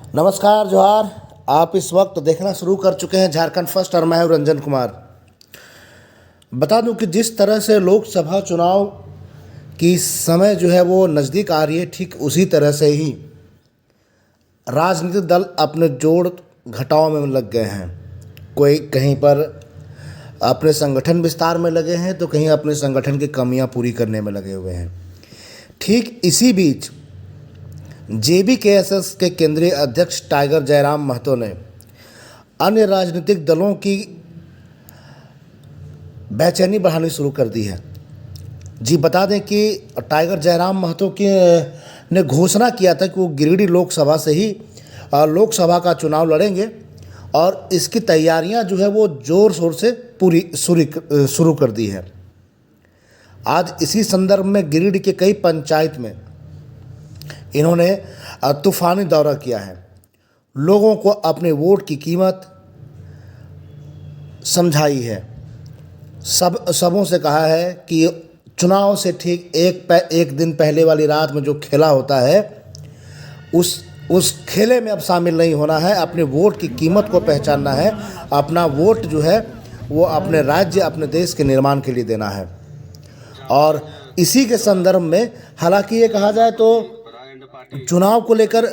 नमस्कार जोहार। आप इस वक्त देखना शुरू कर चुके हैं झारखंड फर्स्ट और मैं हूं रंजन कुमार। बता दूं कि जिस तरह से लोकसभा चुनाव की समय जो है वो नज़दीक आ रही है, ठीक उसी तरह से ही राजनीतिक दल अपने जोड़ घटाव में लग गए हैं। कोई कहीं पर अपने संगठन विस्तार में लगे हैं तो कहीं अपने संगठन की कमियां पूरी करने में लगे हुए हैं। ठीक इसी बीच JBKSS के केंद्रीय अध्यक्ष टाइगर जयराम महतो ने अन्य राजनीतिक दलों की बेचैनी बढ़ानी शुरू कर दी है। जी बता दें कि टाइगर जयराम महतो ने घोषणा किया था कि वो गिरिडीह लोकसभा से ही लोकसभा का चुनाव लड़ेंगे और इसकी तैयारियां जो है वो ज़ोर शोर से पूरी शुरू कर दी है। आज इसी संदर्भ में गिरिडीह के कई पंचायत में इन्होंने तूफानी दौरा किया है। लोगों को अपने वोट की कीमत समझाई है। सबों से कहा है कि चुनाव से ठीक एक दिन पहले वाली रात में जो खेला होता है उस खेले में अब शामिल नहीं होना है। अपने वोट की कीमत को पहचानना है। अपना वोट जो है वो अपने राज्य, अपने देश के निर्माण के लिए देना है। और इसी के संदर्भ में हालांकि ये कहा जाए तो चुनाव को लेकर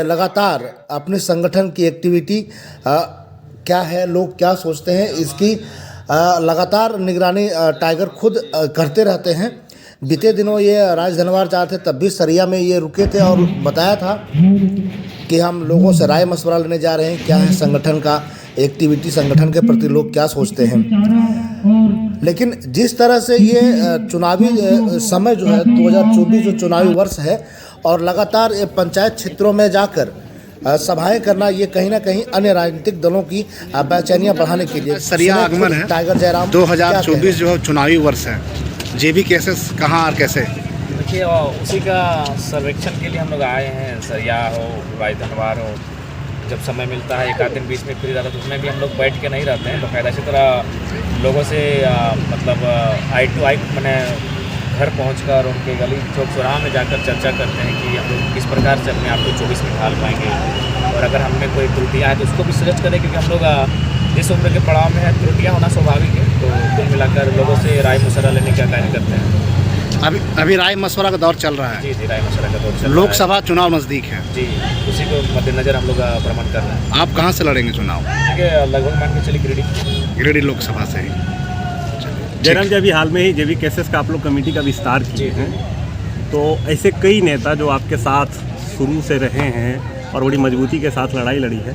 लगातार अपने संगठन की एक्टिविटी क्या है, लोग क्या सोचते हैं, इसकी लगातार निगरानी टाइगर खुद करते रहते हैं। बीते दिनों ये राजधनवार जा रहे थे तब भी सरिया में ये रुके थे और बताया था कि हम लोगों से राय मशवरा लेने जा रहे हैं, क्या है संगठन का एक्टिविटी, संगठन के प्रति लोग क्या सोचते हैं। लेकिन जिस तरह से ये चुनावी समय जो है 2024 जो चुनावी वर्ष है और लगातार ये पंचायत क्षेत्रों में जाकर सभाएं करना, ये कहीं ना कहीं अन्य राजनीतिक दलों की बेचैनियां बढ़ाने के लिए सरिया आगमन है। टाइगर जयराम 2024 जो चुनावी वर्ष है, JBKSS कहाँ और कैसे? देखिए, उसी का सर्वेक्षण के लिए हम लोग आए हैं। सरिया हो, राजधनवार हो, जब समय मिलता है एक आध दिन बीच में फ्री रहता है तो उसमें भी हम लोग बैठ के नहीं रहते हैं। बाकायदा इसी तरह लोगों से मतलब आई टू आई मैंने घर पहुंचकर उनके गली चौक चौराहा में जाकर चर्चा करते हैं कि हम लोग किस प्रकार से अपने आप को 24 में ढाल पाएंगे और अगर हमें कोई त्रुटियाँ हैं तो उसको भी सजेस्ट करें, क्योंकि हम लोग जिस उम्र के पड़ाव में है त्रुटियाँ होना स्वाभाविक है। तो कुल मिलाकर लोगों से राय मशवरा लेने का कार्य करते हैं। अभी राय मशवरा का दौर चल रहा है। जी, राय मशवरा का दौर चल रहा है। लोकसभा चुनाव नज़दीक है जी, उसी को मद्देनजर हम लोग भ्रमण कर रहे हैं। आप कहाँ से लड़ेंगे चुनाव? ठीक है, लगभग मान के चलिए गिरिडीह लोकसभा से ही। जयराम जी, अभी हाल में ही JBKSS का आप लोग कमेटी का विस्तार किए हैं, तो ऐसे कई नेता जो आपके साथ शुरू से रहे हैं और बड़ी मजबूती के साथ लड़ाई लड़ी है,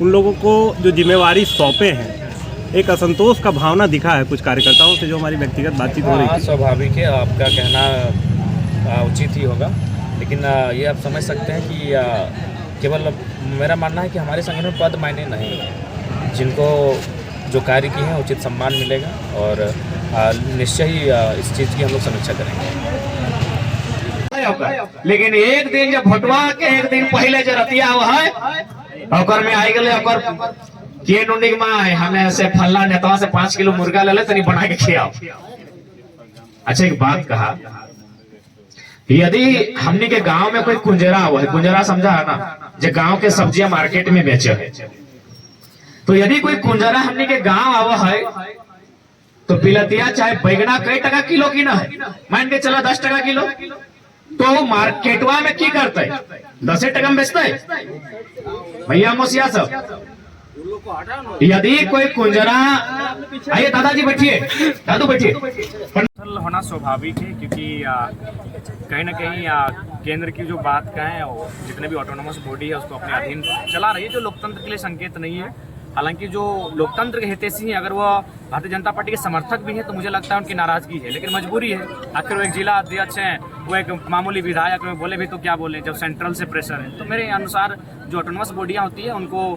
उन लोगों को जो जिम्मेवारी सौंपे हैं, एक असंतोष का भावना दिखा है कुछ कार्यकर्ताओं से जो हमारी व्यक्तिगत बातचीत हो रही है। स्वाभाविक है, आपका कहना उचित ही होगा, लेकिन ये आप समझ सकते हैं कि केवल मेरा मानना है कि हमारे संगठन में पद मायने नहीं है। जिनको जो कार्य किए हैं उचित सम्मान मिलेगा और निश्चय ही इस चीज़ की हम लोग समीक्षा करेंगे। लेकिन एक दिन जब भोटवा के एक दिन पहले जो रतिया हुआ है और में आई गए और के नुंडी माँ हमें से फल्ला नेता से 5 किलो मुर्गा ले ले तनी बना के खियाओ। अच्छा, एक बात कहा, यदि हमने के गांव में कोई कुंजरा हुआ है, कुंजरा समझा है ना, जो गांव के सब्जियां मार्केट में बेचे है, तो यदि कोई कुंजरा हमने के गांव आवा है तो बिलतिया चाहे बैगना कई टका किलो की ना है, मान के चला 10 टका किलो, तो मार्केटवा में की करते है 10 टका में बेचते है भैया मोसिया सब। यदि कोई कुंजरा, आइए दादाजी बैठिए, दादू बैठिए। होना स्वाभाविक है, क्योंकि कहीं ना कहीं केंद्र की जो बात कहें और जितने भी ऑटोनोमस बॉडी है उसको अपने अधीन चला रही है, जो लोकतंत्र के लिए संकेत नहीं है। हालांकि जो लोकतंत्र के हितैषी हैं, अगर वो भारतीय जनता पार्टी के समर्थक भी हैं तो मुझे लगता है उनकी नाराजगी है, लेकिन मजबूरी है। आखिर वो एक जिला अध्यक्ष हैं, वो एक मामूली विधायक में बोले भी तो क्या बोले जब सेंट्रल से प्रेशर है। तो मेरे अनुसार जो ऑटोनोमस बॉडियाँ होती है उनको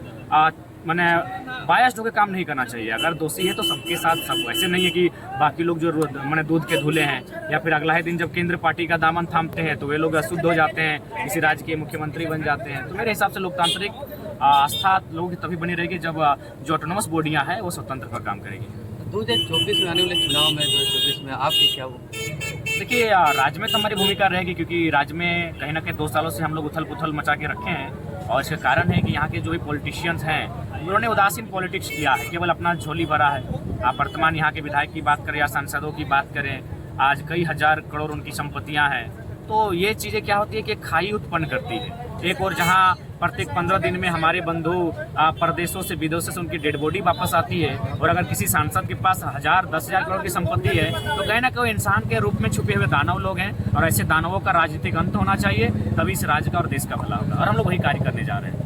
मैंने बायस्ड होकर काम नहीं करना चाहिए। अगर दोषी है तो सबके साथ सब, ऐसे नहीं है कि बाकी लोग जो मैंने दूध के धुले हैं या फिर अगला ही दिन जब केंद्र पार्टी का दामन थामते हैं तो वे लोग अशुद्ध हो जाते हैं, किसी राज्य के मुख्यमंत्री बन जाते हैं। तो मेरे हिसाब से लोकतांत्रिक आस्था लोगों की तभी बनी रहेगी जब जो ऑटोनोमस बॉडियाँ हैं वो स्वतंत्र पर काम करेगी। 2024 में आने वाले चुनाव में 2024 में आपकी क्या वो? देखिए, राज्य में तो हमारी भूमिका रहेगी, क्योंकि राज्य में कहीं ना कहीं 2 सालों से हम लोग उथल पुथल मचा के रखे हैं और इसका कारण है कि यहाँ के जो भी पॉलिटिशियंस हैं उन्होंने उदासीन पॉलिटिक्स किया है, केवल अपना झोली भरा है। आप वर्तमान यहाँ के विधायक की बात करें या सांसदों की बात करें, आज कई हजार करोड़ उनकी संपत्तियाँ हैं। तो ये चीज़ें क्या होती है कि खाई उत्पन्न करती है। एक और जहाँ प्रत्येक 15 दिन में हमारे बंधु प्रदेशों से विदेशों से उनकी डेड बॉडी वापस आती है, और अगर किसी सांसद के पास 1000-10,000 करोड़ की संपत्ति है तो कहीं ना कहीं इंसान के रूप में छुपे हुए दानव लोग हैं, और ऐसे दानवों का राजनीतिक अंत होना चाहिए, तभी इस राज्य का और देश का भला होगा, और हम लोग वही कार्य करने जा रहे हैं।